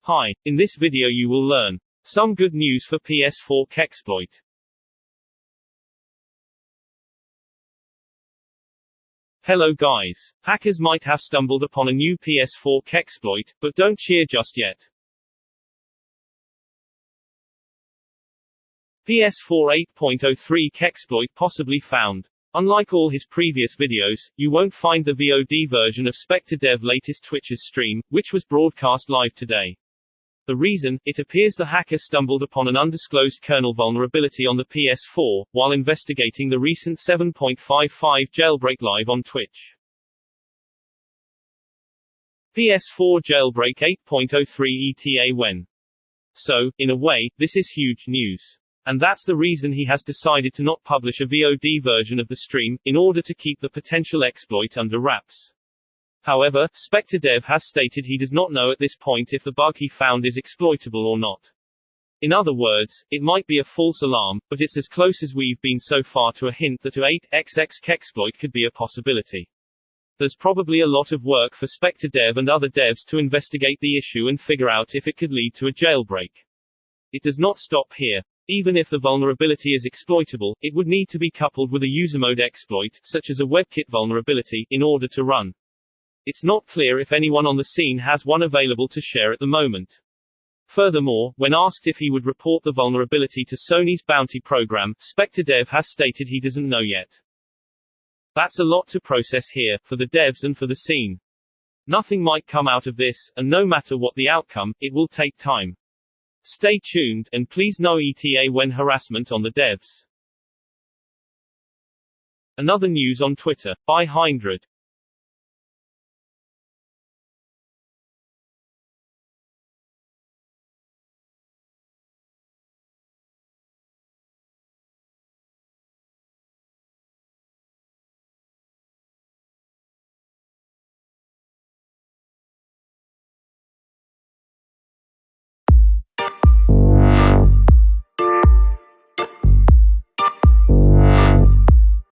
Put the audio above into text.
Hi, in this video you will learn some good news for PS4 exploit. Hello guys. Hackers might have stumbled upon a new PS4 exploit, but don't cheer just yet. PS4 8.03 exploit possibly found. Unlike all his previous videos, you won't find the VOD version of SpectreDev latest Twitch's stream, which was broadcast live today. The reason, it appears the hacker stumbled upon an undisclosed kernel vulnerability on the PS4, while investigating the recent 7.55 jailbreak live on Twitch. PS4 jailbreak 8.03 ETA when. So, in a way, this is huge news. And that's the reason he has decided to not publish a VOD version of the stream, in order to keep the potential exploit under wraps. However, SpectreDev has stated he does not know at this point if the bug he found is exploitable or not. In other words, it might be a false alarm, but it's as close as we've been so far to a hint that a 8xx exploit could be a possibility. There's probably a lot of work for SpectreDev and other devs to investigate the issue and figure out if it could lead to a jailbreak. It does not stop here. Even if the vulnerability is exploitable, it would need to be coupled with a user mode exploit, such as a WebKit vulnerability, in order to run. It's not clear if anyone on the scene has one available to share at the moment. Furthermore, when asked if he would report the vulnerability to Sony's bounty program, SpectreDev has stated he doesn't know yet. That's a lot to process here, for the devs and for the scene. Nothing might come out of this, and no matter what the outcome, it will take time. Stay tuned, and please no ETA when harassment on the devs. Another news on Twitter, by Hindred.